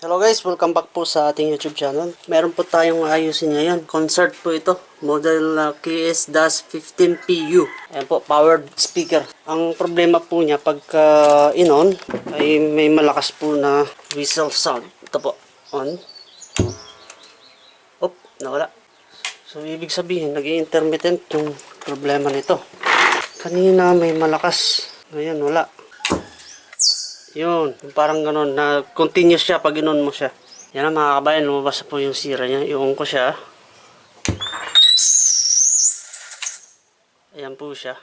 Hello guys, welcome back po sa ating YouTube channel. Meron po tayong ayusin ngayon. Concert po ito. Model KS-15PU. Ayan po, powered speaker. Ang problema po niya pagka in-on ay may malakas po na whistle sound. Ito po, on. Oop, nawala. So ibig sabihin, nag-intermittent yung problema nito. Kanina may malakas. Ngayon wala. Yun, parang ganun na continuous siya pag inon mo siya. Yan na mga kabayan, lumabas na po yung sira niya. I-on ko siya. Ayan po siya.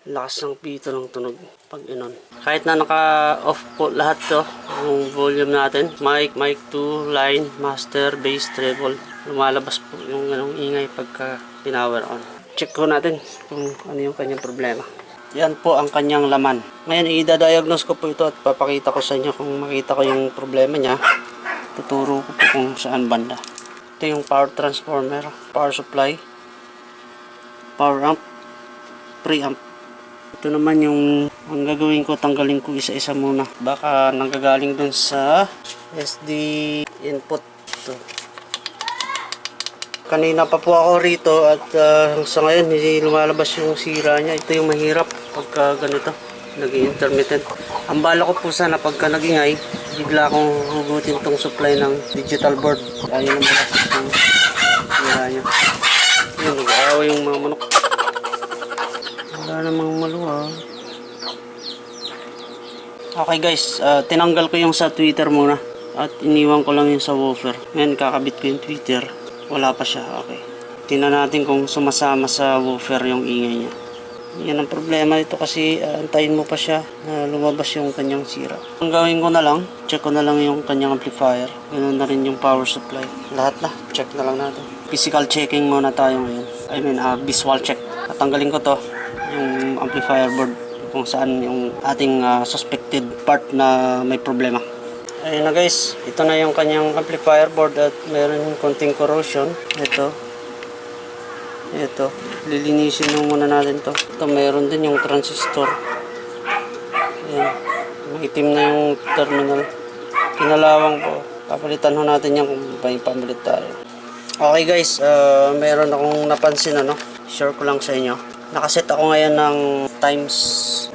Lakas ng pito ng tunog pag inon. Kahit na naka-off po lahat to, yung volume natin. Mic 2, line, master, bass, treble. Lumalabas po yung ganong ingay pagka pinower on. Check ko natin kung ano yung kanyang problema. Yan po ang kanyang laman. Ngayon, i-diagnose ko po ito at papakita ko sa inyo kung makita ko yung problema niya. Tuturo ko po kung saan banda. Ito yung power transformer, power supply, power amp, preamp. Ito naman yung ang gagawin ko, tanggalin ko isa-isa muna. Baka nanggagaling dun sa SD input. Ito. Kanina pa po ako rito at sa ngayon hindi lumalabas yung sira niya. Ito yung mahirap pagka ganito, nag-intermittent. Ang bala ko po sana pagka nagingay, bigla akong hugutin tong supply ng digital board. Ayun ang balas yung sira niya. Yun, nag-aawa yung mga manok. Wala namang maluwa. Okay guys, tinanggal ko yung sa Twitter muna at iniwan ko lang yung sa woofer. Ngayon kakabit ko yung Twitter. Wala pa siya, okay. Tingnan natin kung sumasama sa woofer yung ingay niya. Yan ang problema ito kasi antayin mo pa siya na lumabas yung kanyang sira. Ang gawin ko na lang, check ko na lang yung kanyang amplifier. Ganoon na rin yung power supply. Lahat na, check na lang natin. Physical checking muna tayo ngayon. Visual check. Tatanggalin ko to, yung amplifier board kung saan yung ating suspected part na may problema. Ayun na guys, ito na yung kanyang amplifier board at meron yung konting corrosion. Ito, lilinisin lang muna natin to. Ito meron din yung transistor. Ayan, maitim na yung terminal. Kinalawang po. Papalitan ho natin yan kung may pamalit tayo. Okay guys, meron akong napansin share ko lang sa inyo. Nakaset ako ngayon ng times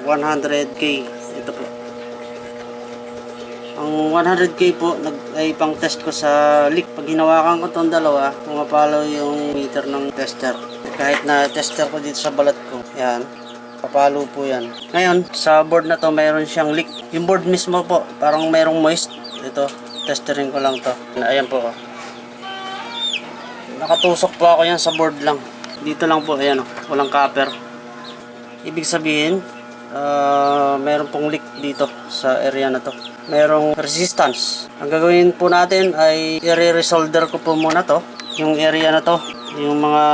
100k. Ito po. Ang 100k po ay pang test ko sa leak. Pag hinawakan ko itong dalawa, pumapalo yung meter ng tester. Kahit na tester ko dito sa balat ko, yan, papalo po yan. Ngayon, sa board na to mayroon siyang leak. Yung board mismo po, parang mayroong moist. Ito, testering ko lang to. Ayan po. Nakatusok po ako yan sa board lang. Dito lang po, ayan walang copper. Ibig sabihin, meron pong leak dito sa area na to. Merong resistance. Ang gagawin po natin ay i-resolder ko po muna to. Yung area na to. Yung mga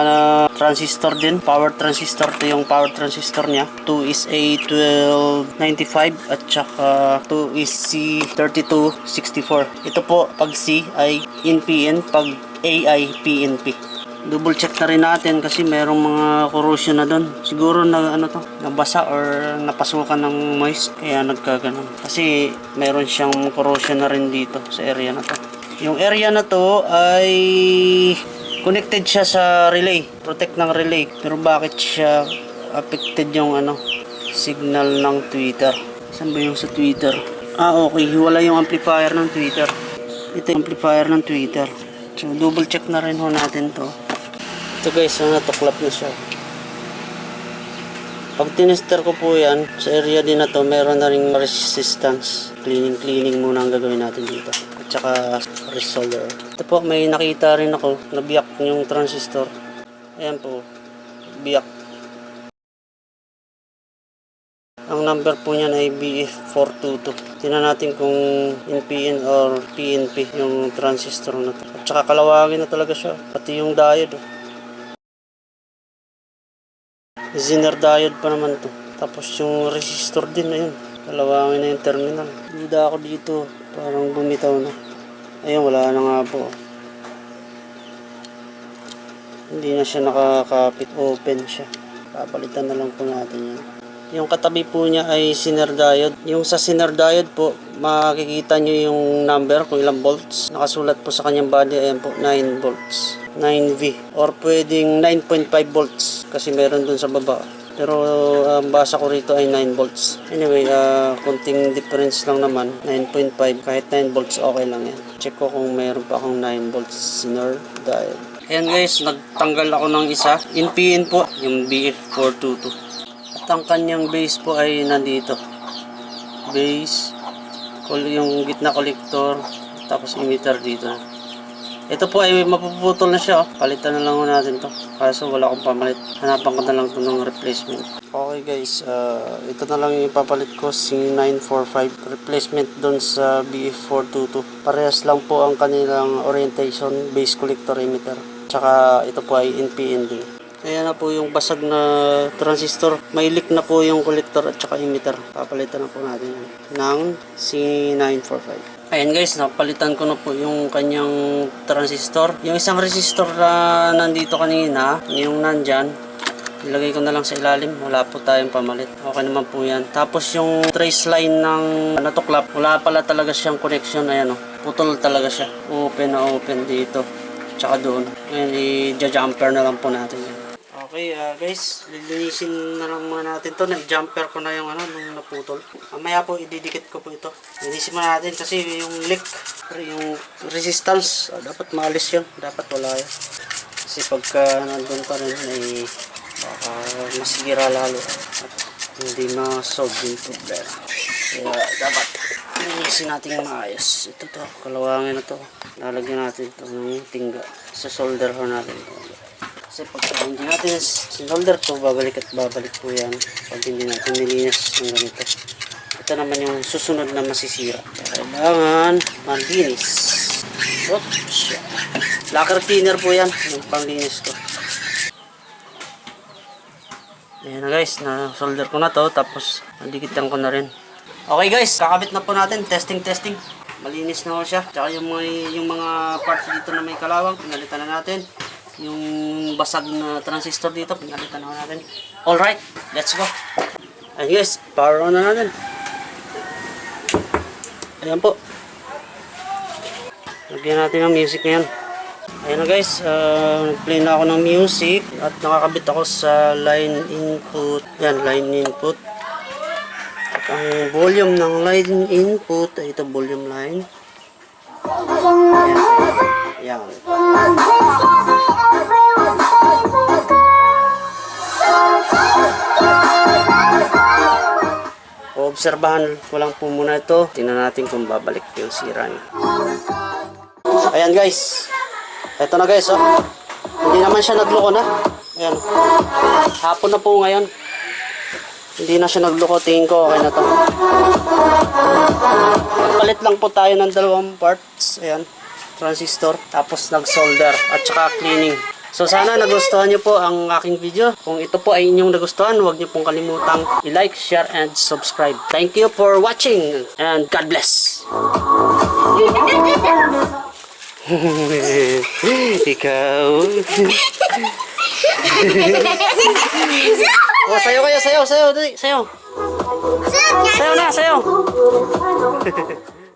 transistor din. Power transistor. Ito yung power transistor niya. 2 is A1295 at saka 2 is C3264. Ito po pag C ay in-PN. Pag A ay PNP. Double check na rin natin kasi merong mga corrosion na doon. Siguro na nabasa or napasukan ng moist kaya nagkaganon. Kasi meron siyang corrosion na rin dito sa area na to. Yung area na to ay connected siya sa relay, protect ng relay. Pero bakit siya affected yung signal ng Twitter? Saan ba yung sa Twitter? Okay, wala yung amplifier ng Twitter. Ito yung amplifier ng Twitter. So double check na rin ho natin to. Ito guys, natuklap na siya. Pag tinester ko po yan, sa area din na to, meron na ring resistance. Cleaning muna ang gagawin natin dito. At saka resolder. Ito po, may nakita rin ako, nabiyak yung transistor. Ayan po, biyak. Ang number po niyan ay BF422. Tingnan natin kung NPN or PNP yung transistor na to. At saka kalawangin na talaga siya. Pati yung diode. Zener diode pa naman to. Tapos yung resistor din, ayun. Kalawangin na yung terminal. Duda ako dito. Parang bumitaw na. Ayun, wala na nga po. Hindi na siya nakakapit. Open siya. Papalitan na lang po natin yan. Yung katabi po niya ay Zener diode. Yung sa Zener diode po, makikita nyo yung number kung ilang volts. Nakasulat po sa kanyang body, ayan po, 9 volts. 9V. Or pwedeng 9.5 volts kasi meron dun sa baba. Pero basa ko rito ay 9 volts. Anyway, konting difference lang naman. 9.5, kahit 9 volts okay lang yan. Check ko kung meron pa akong 9 volts Zener diode. Ayan guys, nagtanggal ako ng isa. In-PN po, yung BF422. At ang kanyang base po ay nandito. Base, yung gitna collector, tapos emitter dito. Ito po ay mapuputol na siya. Palitan na lang natin to. Kaso wala akong pamalit. Hanapan ko na lang ito ng replacement. Okay guys, ito na lang yung ipapalit ko. C945 replacement doon sa BF422. Parehas lang po ang kanilang orientation, base collector emitter. Tsaka ito po ay NPN din. Ayan na po yung basag na transistor. May leak na po yung collector at saka emitter. Papalitan na po natin yan ng C945. Ayan guys, napalitan ko na po yung kanyang transistor. Yung isang resistor na nandito kanina, yung nandyan, ilagay ko na lang sa ilalim. Wala po tayong pamalit. Okay naman po yan. Tapos yung trace line ng natuklap, wala pala talaga siyang connection. Ayan o, putol talaga siya. Open na open dito. Tsaka doon. Ngayon, i-jumper na lang po natin yan. Okay guys, lilinisin na lang muna natin to. Nag-jumper ko na yung nung naputol. Mamaya po ididikit ko po ito. Linisin muna natin kasi yung leak, yung resistance, dapat maalis yun. Dapat wala yun. Kasi pagka nandun pa rin ay baka masira lalo at hindi ma-solve yung problema. Kaya dapat linisin natin maayos. Ito to, kalawangin na to. Lalagyan natin ito ng tingga. Sa solder ho natin ito. Kasi pag hindi natin sinolder to, babalik at babalik po yan pag hindi natin nilinis ng ganito. Ito naman yung susunod na masisira. Kailangan malinis. Oops. Lacquer thinner po yan, yung panglinis ko. Ayan na guys, na solder ko na to, tapos nandikitan ko na rin. Okay guys, kakabit na po natin, testing. Malinis na ho siya. Tsaka yung mga parts dito na may kalawang, pinalitan na natin. Yung basag na transistor dito, pinalitan na natin. Alright, let's go. Ayan guys, power on na natin. Ayan po. Lagyan natin ng music ngayon. Ayan na guys, nag-play na ako ng music at nakakabit ako sa line input. Ayan, line input. At ang volume ng line input, ay ito volume line. Ayan. Obserbahan ko lang po muna ito. Tingnan natin kung babalik yung sira niya. Ayan guys. Ito na guys, oh. Hindi naman siya nagloko na. Ayan. Hapon na po ngayon. Hindi na siya nagloko. Tingin ko okay na to. Palit lang po tayo ng dalawang parts. Ayan. Transistor. Tapos nag-solder. At saka cleaning. So sana nagustuhan nyo po ang aking video. Kung ito po ay inyong nagustuhan, huwag nyo pong kalimutang i-like, share, and subscribe. Thank you for watching and God bless! Ikaw. Oh, sayo kayo, sayo. Dali, sayo. Sayo na, sayo.